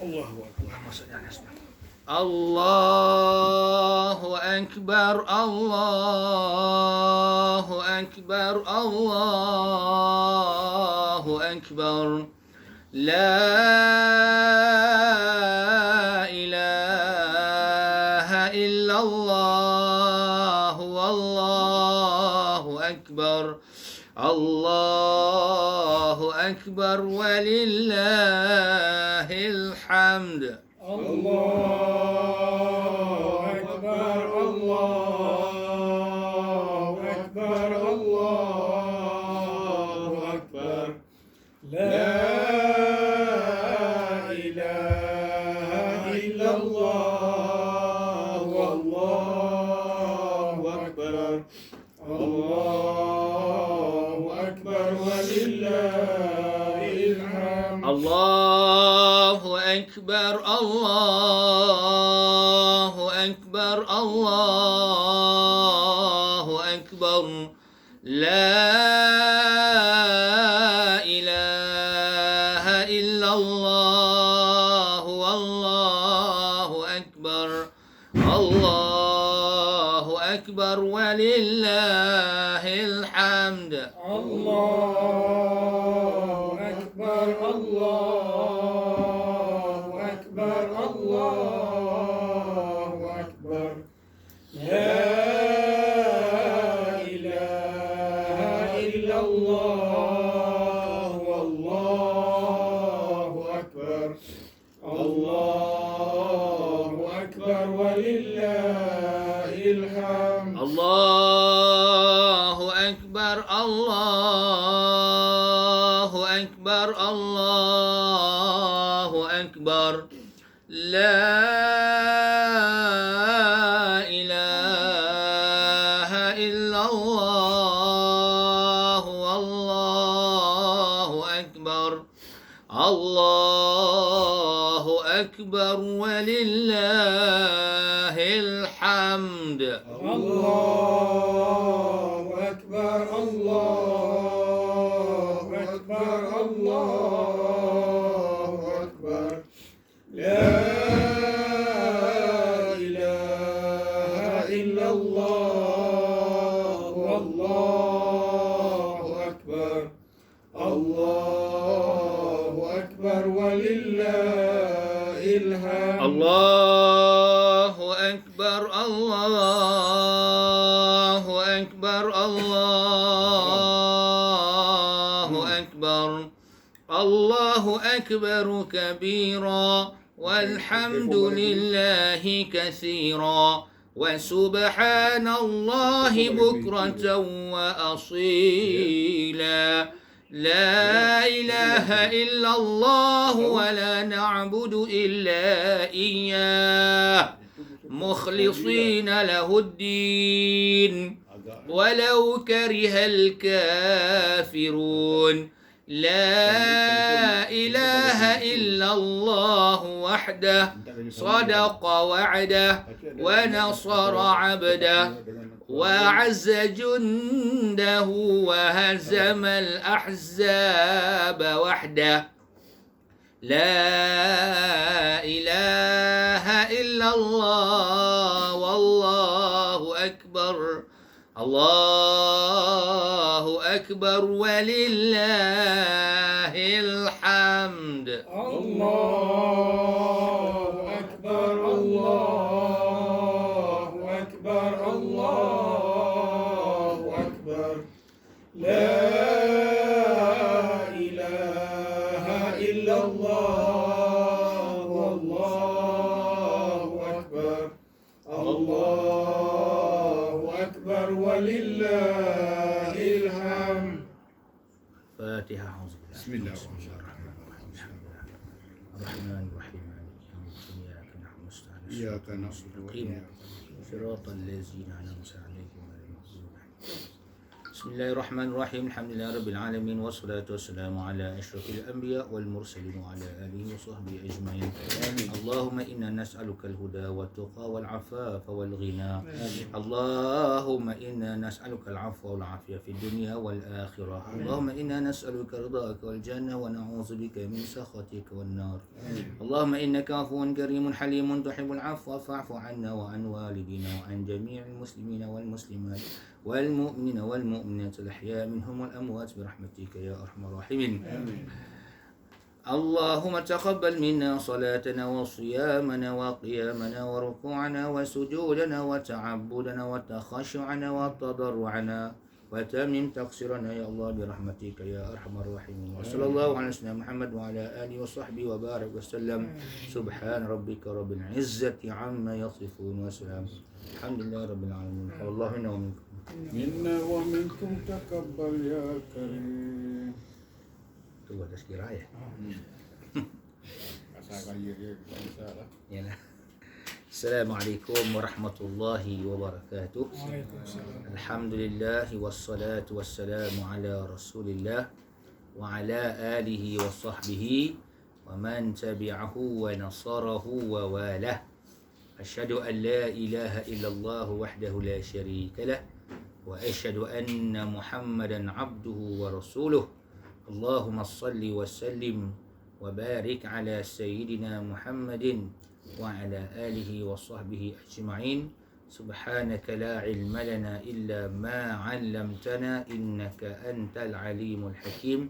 Allahu Akbar. Maksudnya Allahu Akbar, Allahu Akbar, Allahu Akbar. La ilaha illallah, wallahu akbar. Allahu akbar walillahil hamd. Allahu Akbar, Allahu Akbar, Allahu Akbar. La ilaha illallah, wallahu akbar. Allahu Akbar walillahil hamd. Allahu Akbar, Allahu Akbar, Allahu Akbar. La ilaha illallah, wallahu akbar. Allahu akbar walillahil hamd. Allahu Akbar, Allahu Akbar, Allahu Akbar. La ilaha illallah, wallahu akbar. Allahu Akbar walillahil hamd. Allahu akbar, Allahu akbar, Allahu akbar. La ilaha illallah, wallahu akbar. Allahu akbar walillahil hamd. Allahu Akbar, Allahu Akbar, Allahu Akbar. La ilaha illallah, wallahu akbar. Allahu Akbar walillahil hamd. Allahu akbar, Allahu akbar, Allahu akbar. Allahu akbar kabira walhamdulillahi katsira wa subhanallahi bukratan wa asila. لا إله إلا الله ولا نعبد إلا إياه مخلصين له الدين ولو كره الكافرون. لا إله إلا الله وحده صدق وعده ونصر عبده وأعز جنده وهزم الأحزاب وحده. لا إله إلا الله والله أكبر. الله أكبر ولله الحمد. الله أكبر، الله أكبر، الله أكبر. لا إله إلا الله والله أكبر. الله أكبر ولله الحمد. فاتحة. بسم الله الرحمن الرحيم مالك يوم الدين إياك نعبد ونستعين إياك نعبد وإياك صراط الذين أنعمت عليهم غير المغضوب عليهم. بسم Bismillahirrahmanirrahim. Alhamdulillahirabbil alamin wassalatu wassalamu ala asyrafil anbiya wal mursalin wa ala alihi wa sahbihi ajmain. Allahumma inna nas'aluka al-huda wa tuqa wal afafa wal ghina. Allahumma inna nas'aluka al-'afwa wal 'afiyah fid dunya wal akhirah. Allahumma inna nas'aluka ridhaka wal jannah wa na'udzubika min sakhatika wan nar. Allahumma innaka 'afuwun karimun halimun tuhibbul 'afwa fa'fu 'anna wa an walidina wa an jami'il muslimina wal muslimat wal mu'minina wal mu'minat al-ahya' minhum wal amwat bi rahmatika ya arhamar rahimin. Allahumma taqabbal minna salatana wa siyamana wa qiyamana wa ruku'ana wa sujudana wa ta'abbudana wa takhashu'ana wa tadarru'ana wa tamim taqsirana ya Allah bi rahmatika ya arhamar rahimin. Wa sallallahu ala sayyidina Muhammad wa ala alihi wa sahbihi wa barik wa sallam. Subhan rabbika rabbil izzati amma yasifun wa salam. Alhamdulillah rabbil alamin. Wallahu minna wa minkum. Minna wa minkum taqabbal ya karim. Tu ada sekira ya. Asal kaya dia bisa lah. Yalah. Assalamualaikum warahmatullahi wabarakatuh. Alhamdulillah wassalatu wassalamu ala Rasulillah wa ala alihi wa sahbihi wa man tabi'ahu wa nasarahu wa walah. Asyhadu an la ilaha illallah wahdahu la syarika lah wa asyhadu anna Muhammadan abduhu wa rasuluh. Allahumma salli wa sallim wa barik ala sayyidina Muhammadin wa ala alihi wa sahbihi ajma'in. Subhanaka la ilma lana illa ma 'allamtana innaka antal alimul hakim.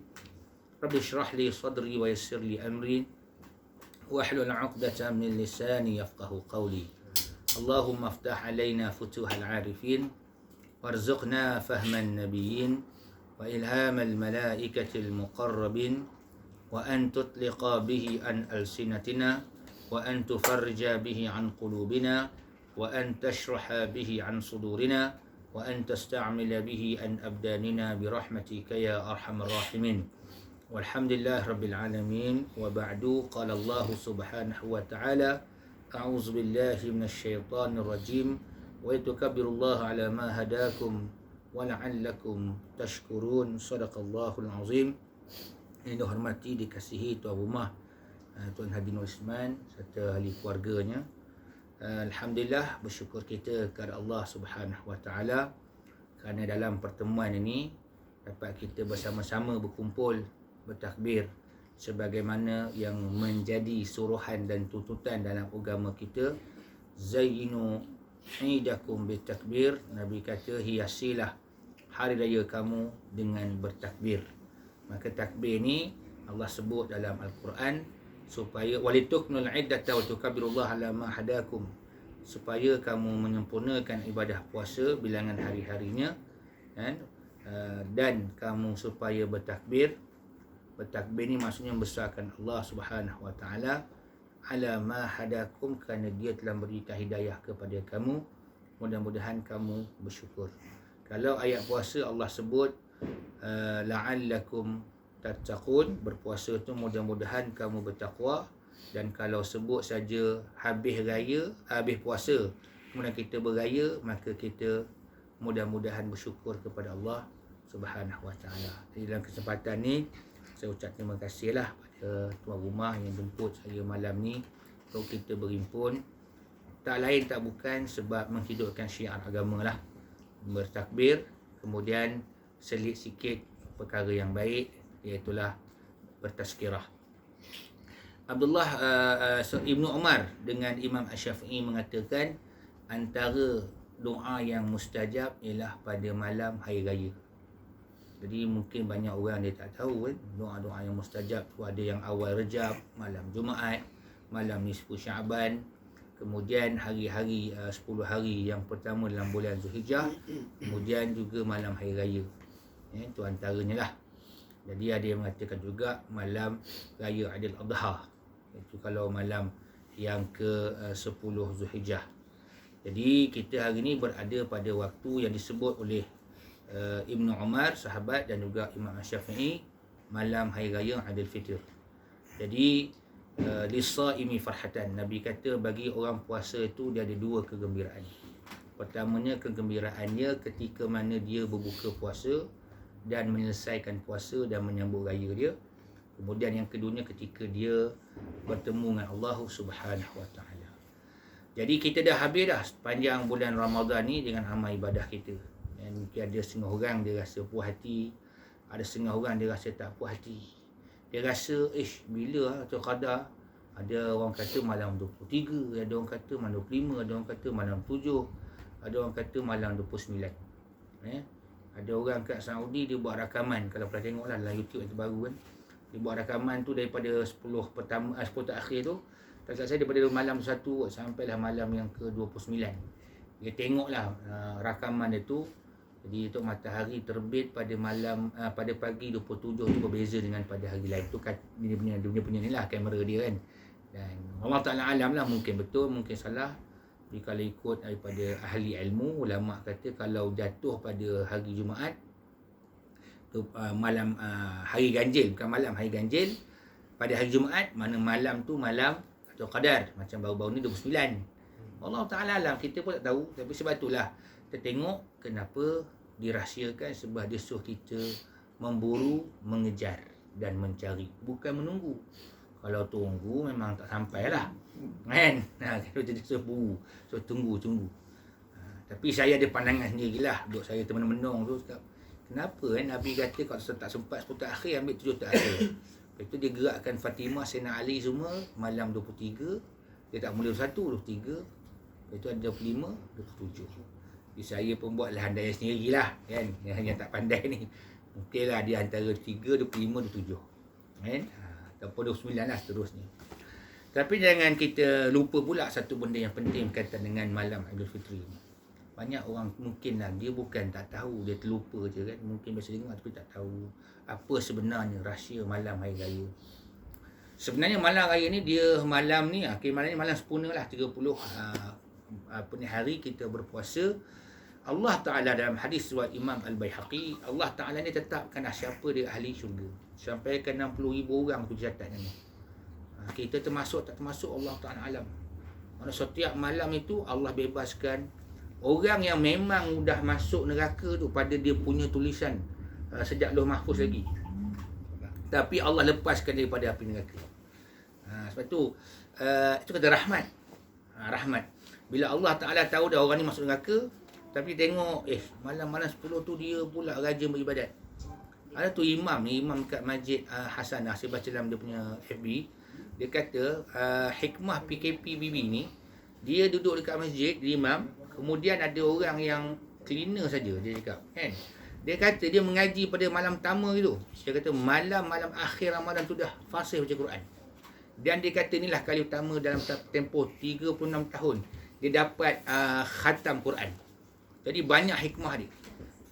Rabbi shrah li sadri wa yassir li amri wahlul 'uqdatam min lisani yafqahu qawli. Allahumma iftah alaina futuhal 'arifin warzuqna fahman nabiyyin wa ilhamal malaikatil muqarrabin wa an tutliqa bihi an alsinatina wa an tufarrija bihi an qulubina wa an tashraha bihi an sudurina wa an tasta'mila bihi an abdanina birahmatika ya arhamar rahimin. Walhamdulillah rabbil alamin. Wa ba'du, qala Allah subhanahu wa ta'ala, a'udzu billahi minasy syaithanir rajim wa yatukabbirullaha ala ma hadakum wa la'allakum tashkurun. Sadaqallahul azim. Yang dihormati, dikasihi tuan rumah, Tuan Haji Nur Isman serta ahli keluarganya. Alhamdulillah, bersyukur kita kepada Allah Subhanahu Wa Taala kerana dalam pertemuan ini dapat kita bersama-sama berkumpul bertakbir sebagaimana yang menjadi suruhan dan tuntutan dalam agama kita. Zayyinu idakum bitakbir. Nabi kata, hiasilah hari raya kamu dengan bertakbir. Maka takbir ni Allah sebut dalam Al-Quran supaya walituknul iddata wa tukabbirullah ala ma hadakum, supaya kamu menyempurnakan ibadah puasa bilangan hari-harinya, kan? Dan kamu supaya bertakbir. Bertakbir ni maksudnya membesarkan Allah Subhanahu Wa Taala ala ma hadakum, kerana dia telah berikan hidayah kepada kamu. Mudah-mudahan kamu bersyukur. Kalau ayat puasa Allah sebut la'allakum tattaqun, berpuasa tu mudah-mudahan kamu bertakwa. Dan kalau sebut saja habis raya, habis puasa kemudian kita beraya, maka kita mudah-mudahan bersyukur kepada Allah Subhanahu Wa Taala. Jadi dalam kesempatan ni saya ucap terima kasihlah pada tuan rumah yang jemput saya malam ni untuk kita berhimpun. Tak lain tak bukan sebab menghidupkan syiar agama lah, bertakbir, kemudian selit sikit perkara yang baik, iaitulah bertazkirah. Abdullah Ibnu Umar dengan Imam Asy-Syafi'i mengatakan antara doa yang mustajab ialah pada malam hari raya. Jadi mungkin banyak orang dia tak tahu kan, doa-doa yang mustajab tu ada yang awal Rejab, malam Jumaat, malam nisfu Syaban, kemudian hari-hari 10 hari yang pertama dalam bulan Zulhijjah, kemudian juga malam hari raya. Itu antaranya lah. Jadi ada yang mengatakan juga malam raya Aidil Adha, itu kalau malam yang ke-10 Zulhijjah. Jadi kita hari ini berada pada waktu yang disebut oleh Ibnu Umar, sahabat, dan juga Imam Asy-Syafi'i, malam hari raya Aidil Fitr. Jadi lisaimi farhatan, Nabi kata bagi orang puasa itu dia ada dua kegembiraan. Pertamanya, kegembiraannya ketika mana dia berbuka puasa dan menyelesaikan puasa dan menyambut raya dia. Kemudian yang keduanya ketika dia bertemu dengan Allah Subhanahu Wa Taala. Jadi kita dah habis dah sepanjang bulan Ramadan ni dengan amal ibadah kita. Dan mungkin ada setengah orang dia rasa puas hati, ada setengah orang dia rasa tak puas hati. Dia rasa bila atau qadar. Ada orang kata malam 23, ada orang kata malam 25, ada orang kata malam 7, ada orang kata malam 29. Ada orang kat Saudi dia buat rakaman, kalau pernah tengok lah dalam YouTube yang terbaru kan. Dia buat rakaman tu daripada 10 terakhir tu, tak silap saya daripada malam 1 sampailah malam yang ke-29. Dia tengoklah rakaman dia tu. Jadi untuk matahari terbit pada malam pada pagi 27 tu berbeza dengan pada hari lain. Tu kan dia punya ni lah kamera dia kan. Dan Allah Ta'ala alam lah, mungkin betul, mungkin salah. Jadi kalau ikut daripada ahli ilmu, ulama kata kalau jatuh pada hari Jumaat tu malam hari ganjil, bukan malam, hari ganjil pada hari Jumaat, mana malam tu malam atau qadar, macam baru-baru ni 29. Allah Ta'ala alam, kita pun tak tahu. Tapi sebab itulah kita tengok kenapa dirahsiakan, sebab dia suruh kita memburu, mengejar dan mencari, bukan menunggu. Kalau tunggu memang tak sampai lah kan. Kalau jadi suruh tunggu. Tapi saya ada pandangan sendiri lah. Duk saya termenung-menung tu, kenapa kan Nabi kata kalau tak sempat 10 akhir, ambil 7 akhir. Lepas tu dia gerakkan Fatimah, Sayyidina Ali semua malam 23. Dia tak mula 1, 23. Lepas tu ada 25, 27. Jadi saya pun buat lah handaian sendiri lah kan. Yang tak pandai ni, mungkin lah dia antara 3, 25, 27 kan. Ataupun 29 lah seterusnya. Tapi jangan kita lupa pula satu benda yang penting berkaitan dengan malam Aidilfitri ni. Banyak orang mungkin lah, dia bukan tak tahu, dia terlupa je kan. Mungkin biasa dengar tapi tak tahu apa sebenarnya rahsia malam hari raya. Sebenarnya malam raya ni, dia malam ni, malam ni malam sempurna lah, 30 hari kita berpuasa. Allah Ta'ala dalam hadis riwayat Imam Al-Baihaqi, Allah Ta'ala ni tetapkan siapa dia ahli syurga. Sampai ke 60,000 orang tu dicatatkan ni. Kita termasuk tak termasuk, Allah Ta'ala alam. Mana setiap malam itu Allah bebaskan orang yang memang dah masuk neraka tu pada dia punya tulisan sejak Lauh Mahfuz lagi. Tapi Allah lepaskan daripada api neraka. Sebab tu itu kata rahmat. Rahmat. Bila Allah Ta'ala tahu dah orang ni masuk neraka, tapi tengok malam-malam 10 tu dia pula rajin beribadat. Ada tu imam kat Masjid Hasanah, saya baca dalam dia punya FB. Dia kata hikmah PKPBB ni, dia duduk dekat masjid, dia imam, kemudian ada orang yang cleaner saja, dia cakap kan. Dia kata dia mengaji pada malam pertama gitu. Dia kata malam-malam akhir Ramadan tu dah fasih baca Quran. Dan dia kata inilah kali utama dalam tempoh 36 tahun dia dapat khatam Quran. Jadi banyak hikmah dia.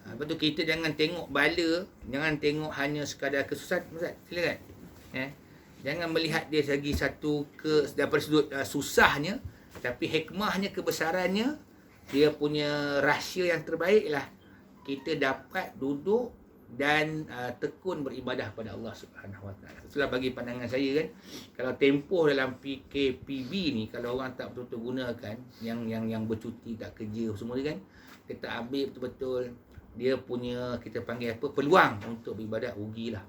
Lepas tu kita jangan tengok bala, jangan tengok hanya sekadar kesusahan. Ustaz, silakan. Jangan melihat dia segi satu daripada sudut susahnya, tapi hikmahnya, kebesarannya, dia punya rahsia yang terbaik lah. Kita dapat duduk dan tekun beribadah pada Allah Subhanahu Wa Taala. Itulah bagi pandangan saya kan. Kalau tempoh dalam PKPB ni, kalau orang tak betul-betul gunakan, yang bercuti tak kerja semua ni kan, kita ambil betul-betul dia punya, kita panggil apa, peluang untuk beribadat, rugilah.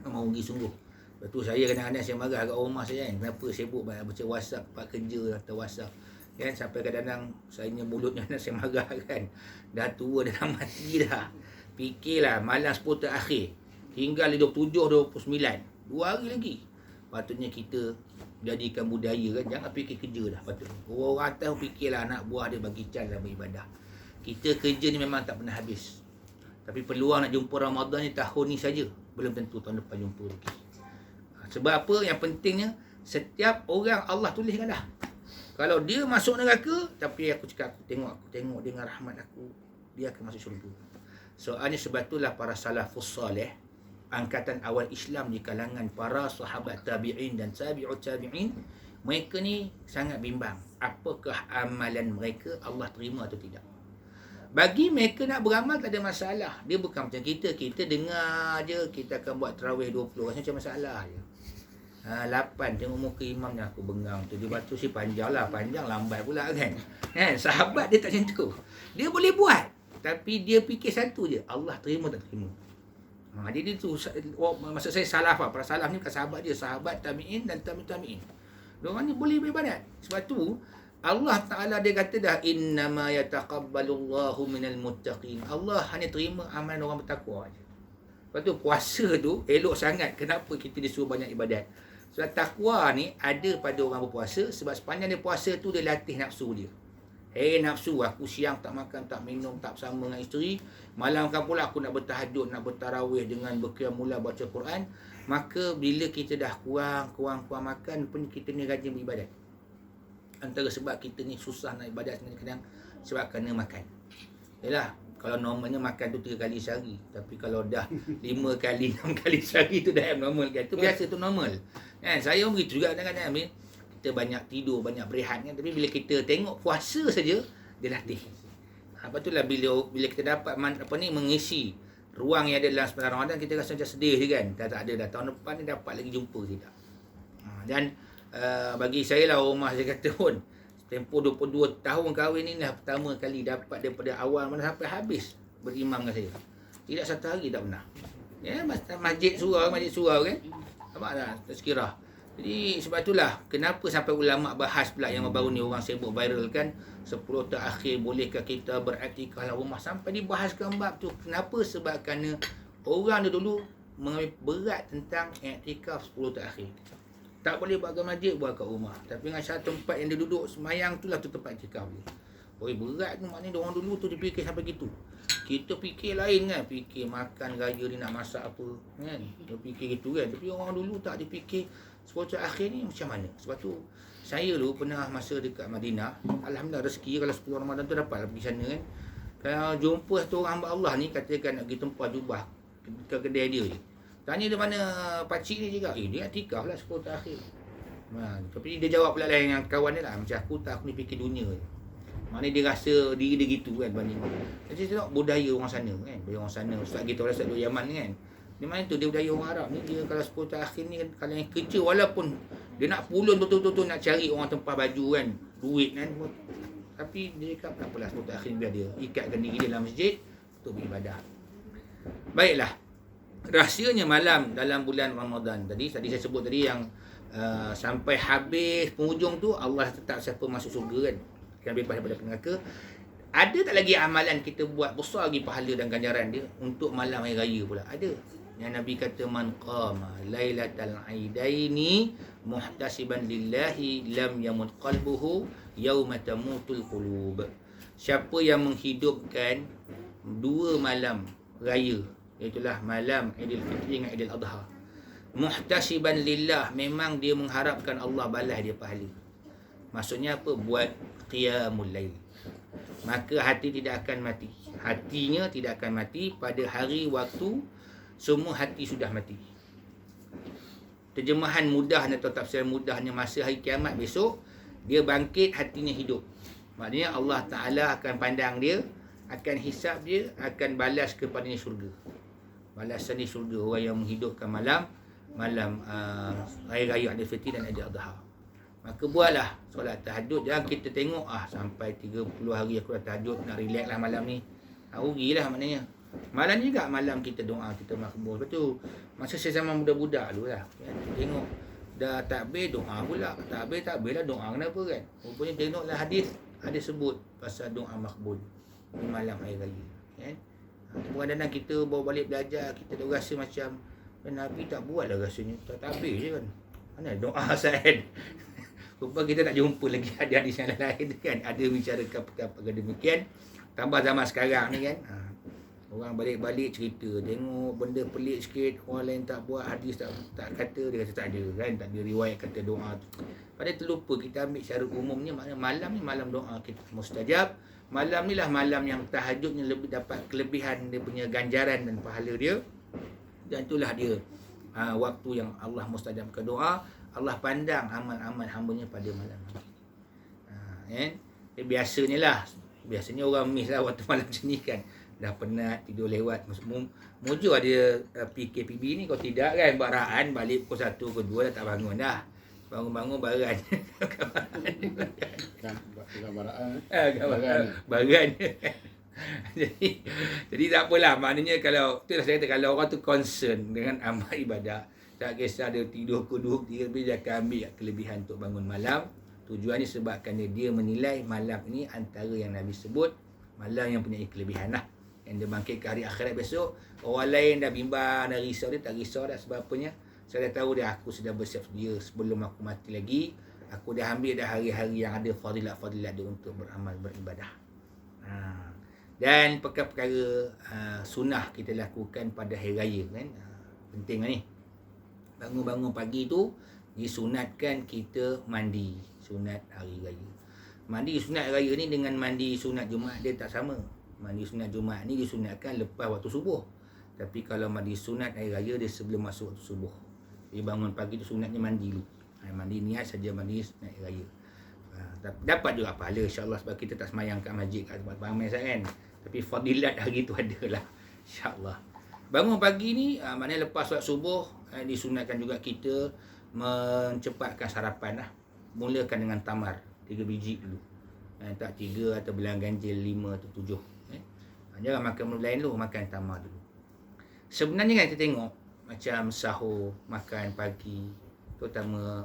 Memang rugi sungguh. Lepas tu saya kadang-kadang saya marah kat rumah saya kan, kenapa sibuk banyak baca WhatsApp, tempat kerja atau WhatsApp kan, sampai kadang-kadang saya mulutnya saya marah kan. Dah tua, dah nak mati dah. Fikirlah malam 10 terakhir, tinggal 27, 29, 2 hari lagi. Patutnya kita jadikan budaya kan, jangan fikir kerja dah patutnya. Orang atas fikirlah anak buah dia bagi can dalam beribadah. Kita kerja ni memang tak pernah habis. Tapi peluang nak jumpa Ramadan ni tahun ni saja, belum tentu tahun depan jumpa lagi. Sebab apa? Yang pentingnya setiap orang Allah tuliskan dah. Kalau dia masuk neraka, tapi aku cakap, aku tengok dengan rahmat aku, dia akan masuk syurga. Soalnya sebab itulah para salafus salih, angkatan awal Islam di kalangan para sahabat tabi'in dan tabi'ut tabi'in, mereka ni sangat bimbang. Apakah amalan mereka Allah terima atau tidak? Bagi mereka nak beramal tak ada masalah. Dia bukan macam kita dengar je, kita akan buat tarawih 20, rasa macam masalah je. 8 tengok muka imam ni aku bengang tu. Dia baca si panjang lah, panjang lambat pula kan. Sahabat dia tak macam tu. Dia boleh buat. Tapi dia fikir satu je, Allah terima tak terima. Jadi dia tu, maksud saya salaf lah. Para salaf ni bukan sahabat dia, sahabat tabi'in dan tabi'in. Diorang ni boleh beribadat. Sebab tu Allah Ta'ala dia kata dah, innama yataqabbalullahu minal muttaqin. Allah hanya terima amalan orang bertakwa je. Lepas tu puasa tu elok sangat. Kenapa kita disuruh banyak ibadat? Sebab takwa ni ada pada orang berpuasa. Sebab sepanjang dia puasa tu dia latih nafsu dia. Nafsu, aku siang tak makan, tak minum, tak bersama dengan isteri. Malam kan pula aku nak bertahajud, nak bertarawih dengan berqiyamullah, baca Quran. Maka bila kita dah kurang makan, pun kita ni rajin beribadat. Antara sebab kita ni susah nak ibadat kadang-kadang sebab kena makan. Yalah, kalau normalnya makan tu 3 kali sehari. Tapi kalau dah 5 kali, 6 kali sehari tu dah abnormal kan. Itu biasa, tu normal. Kan, saya pun begitu juga kadang-kadang. Kita banyak tidur, banyak berehat kan. Tapi bila kita tengok puasa saja, dia latih. Lepas tu lah bila kita dapat mengisi ruang yang ada dalam sepanjang Ramadan, kita rasa macam sedih je kan. Tak ada dah. Tahun depan ni dapat lagi jumpa tidak. Dan bagi saya lah, rumah saya kata pun, tempoh 22 tahun kahwin ni dah pertama kali dapat daripada awal mana sampai habis berimam dengan saya. Tidak satu hari tak pernah. Ya, masjid surau kan. Nampak tak? Tazkirah. Jadi sebab itulah kenapa sampai ulama bahas pula yang baru ni orang sibuk viral kan, 10 terakhir bolehkah kita beriktikaf dalam rumah, sampai dibahaskan bab tu. Kenapa? Sebab kerana orang dulu mengambil berat tentang iktikaf 10 terakhir. Tak boleh buat kat masjid, buat kat rumah. Tapi dengan satu tempat yang dia duduk semayang tu lah tu tempat iktikaf dia. Berat tu maknanya orang dulu tu dia fikir sampai gitu. Kita fikir lain kan, fikir makan raya ni nak masak apa kan. Dia fikir gitu kan. Tapi orang dulu tak, dia fikir 10 akhir ni macam mana. Sebab tu saya dulu pernah masa dekat Madinah, alhamdulillah rezeki kalau 10 Ramadan tu dapat lah pergi sana kan. Kalau jumpa satu orang hamba Allah ni katakan nak pergi tempah jubah ke kedai dia je. Tanya dia mana pakcik ni cakap, dia iktikaf lah 10 akhir. Tapi dia jawab pula lain dengan kawan dia lah, macam aku tak, aku ni fikir dunia je. Maknanya dia rasa diri dia gitu kan banding. Jadi tengok budaya orang sana kan. Budaya orang sana, ustaz kita orang ustaz Yaman kan. Di mana tu dia budaya orang Arab ni, dia kalau 10 akhir ni kan, kalau yang kerja walaupun dia nak pulun betul-betul nak cari orang tempah baju kan, duit kan. Tapi dia cakap tak apalah 10 akhir ni biar dia ikatkan diri dia dalam masjid untuk beribadah. Baiklah. Rahsianya malam dalam bulan Ramadan. Tadi saya sebut tadi yang sampai habis penghujung tu Allah tetap siapa masuk syurga kan. Yang bebas daripada neraka. Ada tak lagi amalan kita buat besar lagi pahala dan ganjaran dia untuk malam hari raya pula? Ada. Yang Nabi kata man qama lailatal aidaini muhtasiban lillahi lam yamut qalbuhu yauma tamutul qulub. Siapa yang menghidupkan 2 malam raya, itulah malam Aidil Fitri dengan Aidil Adha, muhtasiban lillah, memang dia mengharapkan Allah balas dia pahala. Maksudnya apa? Buat qiyamul lail. Maka hati tidak akan mati. Hatinya tidak akan mati pada hari waktu semua hati sudah mati. Terjemahan mudahnya atau tafsir mudahnya, masa hari kiamat besok dia bangkit, hatinya hidup. Maknanya Allah Ta'ala akan pandang dia, akan hisap dia, akan balas kepadanya syurga. Balasan di syurga orang yang menghidupkan malam hari raya Aidil Fitri dan Aidil Adha. Maka buatlah solat tahajud. Jangan kita tengok sampai 30 hari aku dah tahajud, nak relax lah malam ni. Rugilah maknanya. Malam juga malam kita doa, kita makbul. Lepas tu masa saya zaman budak-budak dulu lah, tengok dah takbir doa pula. Takbir lah doa, kenapa kan? Rupanya tengoklah hadis sebut pasal doa makbul di malam hari raya kan. Kadang-kadang kita bawa balik belajar, kita dah rasa macam Nabi tak buat lah rasanya, tak takbir je kan. Mana doa Said. Rupa kita tak jumpa lagi ada hadis yang lain kan. Ada bicarakan perkara demikian. Tambah zaman sekarang ni kan. Orang balik-balik cerita, tengok benda pelik sikit, orang lain tak buat, hadis tak kata, dia kata tak ada kan. Tak ada riwayat kata doa tu. Padahal terlupa kita ambil secara umumnya, maknanya malam ni malam doa kita mustajab. Malam ni lah malam yang tahajudnya lebih dapat kelebihan dia punya ganjaran dan pahala dia. Dan itulah dia waktu yang Allah mustajabkan doa. Allah pandang amal-amal hamba-Nya pada malam ni. Biasanya orang miss lah waktu malam macam ni kan. dah penat tidur lewat. Mujur ada PKPB ni, kalau tidak kan baraan balik pukul 1 ke 2 dah tak bangun dah. Bangun-bangun baran. Gambaraan. Baran. jadi tak apalah, maknanya kalau itulah saya kata, kalau orang tu concern dengan amal ibadah, tak kisah dia tidur ke 2-3 lebih, dia akan ambil kelebihan untuk bangun malam. Tujuannya sebabkan dia menilai malam ini antara yang Nabi sebut malam yang punya kelebihan lah, yang dia bangkit ke hari akhirat besok. Orang lain dah bimbang, dah risau, dia tak risau dah. Sebab apanya, saya dah tahu dah, aku sudah bersiap sedia sebelum aku mati lagi. Aku dah ambil dah hari-hari yang ada fadilat-fadilat dia untuk beramal, beribadah. Dan perkara-perkara sunnah kita lakukan pada hari raya kan. Penting lah ni. Bangun-bangun pagi tu disunatkan kita mandi sunat hari raya. Mandi sunat raya ni dengan mandi sunat Jumaat dia tak sama. Mandi sunat Jumaat ni disunatkan lepas waktu subuh. Tapi kalau mandi sunat hari raya dia sebelum masuk waktu subuh. Jadi bangun pagi tu sunatnya mandi dulu. Mandi niat saja mandi sunat hari raya. Dapat juga pahala insya-Allah, sebab kita tak semayang kat masjid kat tempat ramai sangat kan. Tapi fadilat hari tu adalah insya-Allah. Bangun pagi ni maknanya lepas solat subuh disunatkan juga kita mencepatkan sarapan lah. Mulakan dengan tamar 3 biji dulu. Tak 3 atau bilang ganjil 5 atau 7. Jangan makan benda lain dulu, makan tamar dulu. Sebenarnya kan kita tengok macam sahur, makan pagi, terutama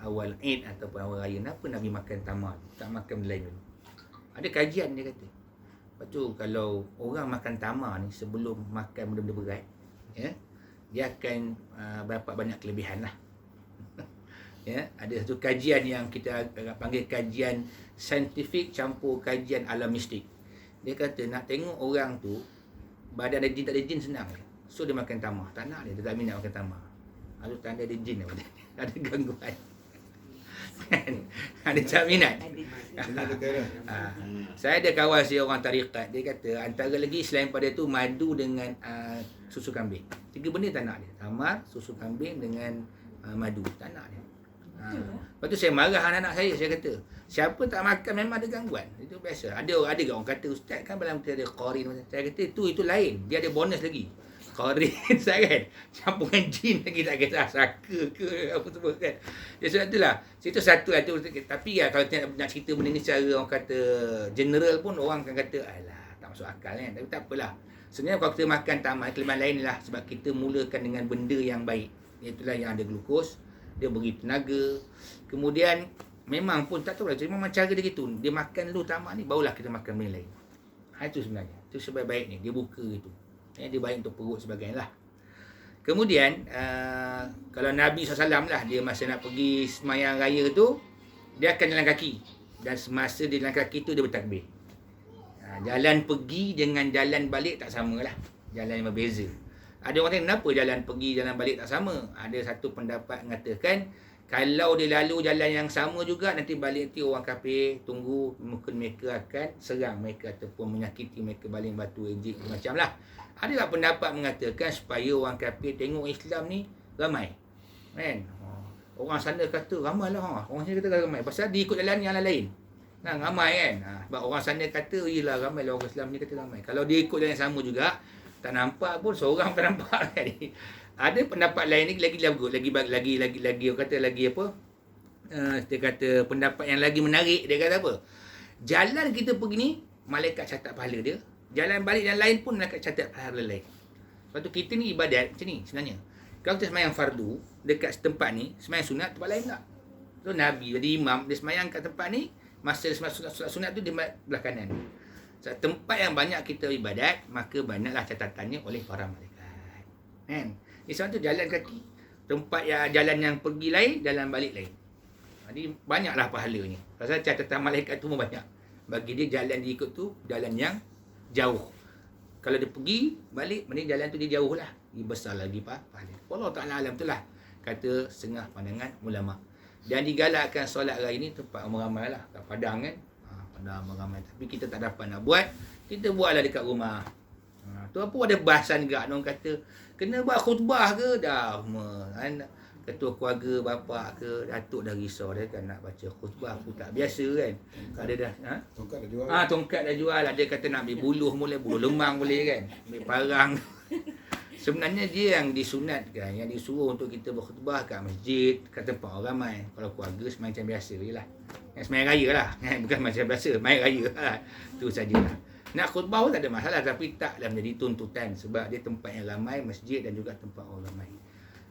awal Eid ataupun awal raya, kenapa Nabi makan tamar, tak makan benda lain dulu? Ada kajian dia kata. Lepas tu kalau orang makan tamar ni sebelum makan benda-benda berat, dia akan dapat banyak kelebihan lah. Ada satu kajian yang kita panggil kajian saintifik campur kajian alam mistik. Dia kata nak tengok orang tu badan ada jin tak ada jin senang. So dia makan tamar. Tak nak dia tak minat makan tamar. Lalu tanda ada jin apa dia? Ada gangguan. Ada tak minat. Saya ada kawan saya orang tarikat, dia kata antara lagi selain pada tu madu dengan susu kambing. 3 benda tak nak dia. Tamar, susu kambing dengan madu tak nak dia. Lepas tu saya marah anak-anak saya kata, siapa tak makan memang ada gangguan. Itu biasa. Ada orang kata, ustaz kan dalam kita ada qarin. Saya kata itu lain. Dia ada bonus lagi. Qarin saya kan campuran jin lagi, tak kata saka ke apa semua kan. Jadi sebab itulah. Itu satu lah tu. Tapi ya kalau nak cerita benda ni secara orang kata general pun orang akan kata alah tak masuk akal kan. Tapi tak apalah. Sebenarnya kalau kita makan tamar, kelebihan lain lah sebab kita mulakan dengan benda yang baik. Itulah yang ada glukos. Dia beri tenaga. Kemudian memang pun tak tahu lah, memang cara dia gitu. Dia makan dulu tamar ni, barulah kita makan benda lain. Itu sebenarnya. Itu sebaik-baik ni. Dia buka itu. Dia baik untuk perut sebagainya lah. Kemudian kalau Nabi SAW lah, dia masa nak pergi semayang raya tu, dia akan jalan kaki. Dan semasa dia jalan kaki tu dia bertakbir. Jalan pergi dengan jalan balik tak sama lah. Jalan yang berbeza. Ada orang tanya kenapa jalan pergi jalan balik tak sama. Ada satu pendapat mengatakan kalau dia lalu jalan yang sama juga, nanti balik nanti orang kafir tunggu, mungkin mereka akan serang mereka ataupun menyakiti mereka, baling batu, ejek macam lah. Ada tak pendapat mengatakan supaya orang kafir tengok Islam ni ramai kan. Orang sana kata ramai lah, orang sini kata ramai pasal dia ikut jalan yang lain. Ramai kan. Sebab orang sana kata yelah ramai lah, orang Islam ni kata ramai. Kalau dia ikut jalan yang sama juga, tak nampak pun seorang tak nampak kan. Ada pendapat lain ni lagi bagus, lagi orang kata lagi apa? Dia kata pendapat yang lagi menarik, dia kata apa? Jalan kita pergi ni malaikat catat pahala dia. Jalan balik yang lain pun malaikat catat pahala lain. Sebab tu kita ni ibadat macam ni sebenarnya. Kalau kita semayang fardu dekat tempat ni, semayang sunat tempat lain tak. So Nabi jadi imam, dia semayang kat tempat ni, masa dia semayang sunat tu dia belah kanan. Tempat yang banyak kita ibadat, maka banyaklah catatannya oleh para malaikat. Kan? Sebab tu jalan kaki, tempat yang jalan yang pergi lain, jalan balik lain. Jadi banyaklah pahalanya. Pasal catatan malaikat tu pun banyak. Bagi dia jalan dia ikut tu jalan yang jauh. Kalau dia pergi balik, mending jalan tu dia jauh lah. Dia besar lagi pahala. Allah Ta'ala alam tu lah kata setengah pandangan ulama. Dan digalakkan solat raya ni tempat ramai lah. Kat Padang kan. Ramai. Tapi kita tak dapat nak buat, kita buatlah dekat rumah. Tu apa ada bahasan gak orang kata kena buat khutbah ke dah ketua keluarga, bapak ke datuk dah risau dia kan nak baca khutbah, aku tak biasa kan. Ada dah Tongkat dah jual. tongkat dah jual, ada kata nak ambil buluh boleh, buluh lemang boleh kan, ambil parang. Sebenarnya dia yang disunatkan, yang disuruh untuk kita berkhutbah kat masjid, kat tempat orang ramai. Kalau keluarga semacam biasa je lah, yang sembahyang raya lah, bukan macam biasa, main raya lah, tu sajalah. Nak khutbah pun tak ada masalah, tapi taklah menjadi tuntutan sebab dia tempat yang ramai, masjid dan juga tempat orang ramai.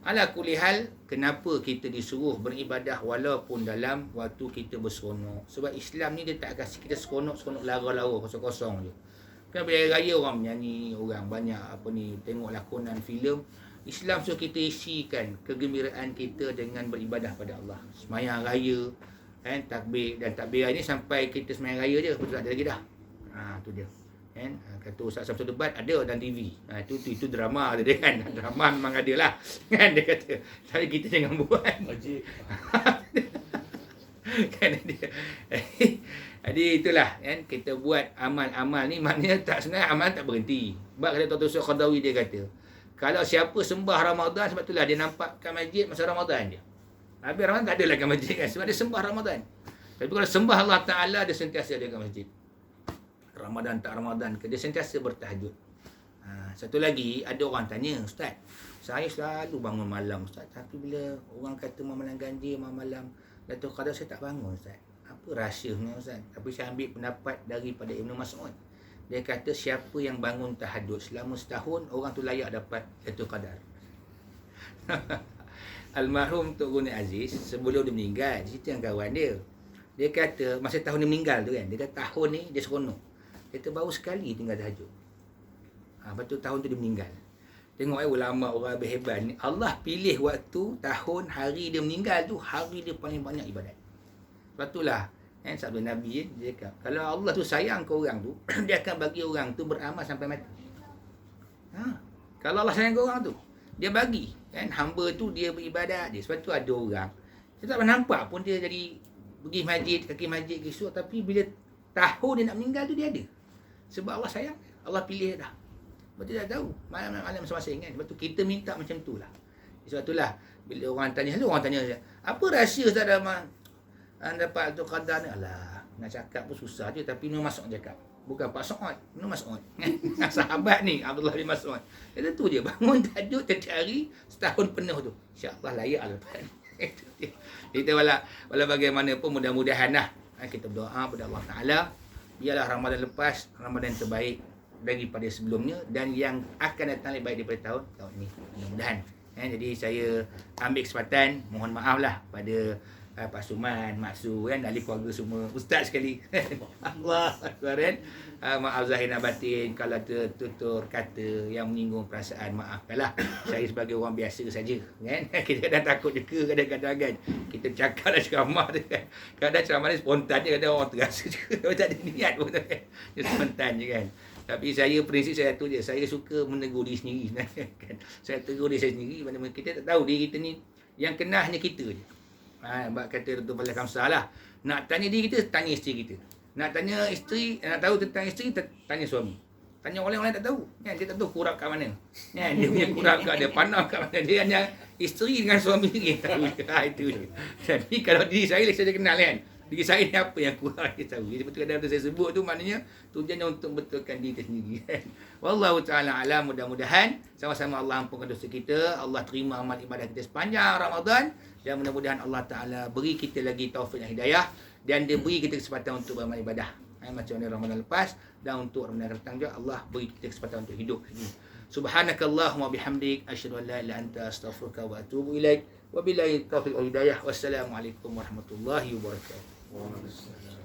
Ala kulli hal, kenapa kita disuruh beribadah walaupun dalam waktu kita berseronok? Sebab Islam ni dia tak kasih kita seronok-seronok lara-lara kosong-kosong je. Kan bila hari raya orang menyanyi, orang banyak tengok lakonan filem. Islam suruh kita isikan kegembiraan kita dengan beribadah pada Allah. Sembahyang raya, kan, takbir, dan takbir ini sampai kita sembahyang raya je, betul tak ada lagi dah. Tu dia. Kan, kata Ustaz Samsul Debat ada dalam TV. Itu drama dia kan. Drama memang ada lah. Kan dia kata, tapi kita jangan buat. Wajib. Kan dia. Jadi itulah kan, kita buat amal-amal ni maknanya sebenarnya amal tak berhenti. Sebab kata Tuan Tuan Khadawi dia kata, kalau siapa sembah Ramadan, sebab itulah dia nampak kat masjid masa Ramadan je. Habis Ramadan tak adalah kat masjid kan, sebab dia sembah Ramadan. Tapi kalau sembah Allah Ta'ala, dia sentiasa ada kat masjid. Ramadan tak Ramadan ke, dia sentiasa bertahajud. Satu lagi, ada orang tanya, Ustaz, saya selalu bangun malam Ustaz, tapi bila orang kata malam ganjil, malam Datuk Qadar, saya tak bangun Ustaz. Apa rahsianya Ustaz? Tapi saya ambil pendapat daripada Ibnu Mas'ud. Dia kata siapa yang bangun tahajud selama setahun, orang tu layak dapat Datuk Qadar. Almarhum Tok Guni Aziz, sebelum dia meninggal, cerita dengan kawan dia. Dia kata, masa tahun dia meninggal tu kan, dia kata tahun ni dia seronok. Dia kata baru sekali tinggal tahajud. Lepas tu tahun tu dia meninggal. Tengok ulama orang berhebat ni, Allah pilih waktu, tahun, hari dia meninggal tu, hari dia paling banyak ibadat. Sebab itulah, sabda Nabi, dia cakap, kalau Allah tu sayang ke orang tu, dia akan bagi orang tu beramal sampai mati. Kalau Allah sayang ke orang tu, dia bagi. Hamba tu dia beribadat dia. Sebab tu ada orang, kita tak nampak pun dia jadi pergi masjid, kaki masjid, kisuk, tapi bila tahun dia nak meninggal tu dia ada. Sebab Allah sayang, Allah pilih dah. Sebab tu dah tahu, malam-malam masing-masing kan. Sebab tu kita minta macam tu lah. Sebab itulah, bila orang tanya, apa rahsia Ustaz dapat Datuk Qadar ni? Alah, nak cakap pun susah je, tapi Ibnu Mas'ud cakap. Bukan Pak Sa'ad, Ibnu Mas'ud. Sahabat ni, Abdullah bin Mas'ud. Dia tu je, bangun tahajud setiap hari, setahun penuh tu. InsyaAllah layak lah. Kita wala bagaimanapun, mudah-mudahan lah kita berdoa pada Allah Ta'ala, biarlah Ramadan lepas, Ramadan terbaik daripada sebelumnya, dan yang akan datang lebih baik daripada tahun ni, mudah-mudahan. Jadi saya ambil kesempatan, mohon maaf lah pada Pak Suman, Mak Su kan, ahli keluarga semua, ustaz sekali. Allah Akbar kan. Maaf zahir dan batin kalau tertutur kata yang menyinggung perasaan, maafkanlah. Saya sebagai orang biasa saja kan. Kita kadang takut juga kadang-kadang kan. Kita cakap dah ceramah tu kan. Kadang ceramah ni spontan je, kadang orang terasa juga. Tak ada niat pun kan. Dia spontan je kan. Tapi saya, prinsip saya tu je, saya suka menegur diri sendiri kan. Saya tegur diri saya sendiri, mana-mana kita tak tahu diri kita ni, yang kena hanya kita je. Sebab kata Dr. Fadil Khamsah lah, nak tanya diri kita, tanya isteri kita. Nak tanya isteri, nak tahu tentang isteri, tanya suami. Tanya orang lain tak tahu kan, dia tak tahu kurap kat mana kan, dia punya kurap kat dia, panah kat mana, dia hanya isteri dengan suami sendiri tahu. Itu je. Jadi kalau diri saya saya kenal kan, diri saya ni apa yang kurang dia tahu. Jadi betul kadang saya sebut tu, maknanya tujuannya untuk betulkan diri kita sendiri kan. Wallahu ta'ala alam, mudah-mudahan sama-sama Allah ampunkan dosa kita, Allah terima amal ibadah kita sepanjang Ramadan, dan mudah-mudahan Allah Ta'ala beri kita lagi taufik dan hidayah, dan dia beri kita kesempatan untuk beramal ibadah macam mana Ramadan lepas, dan untuk Ramadan datang juga Allah beri kita kesempatan untuk hidup lagi. Subhanakallahumma bihamdik, asyhadu an la ilaha illa anta, astaghfiruka wa atubu ilaik. Wabillahi taufiq wal hidayah. Wassalamualaikum warahmatullahi wabarakatuh.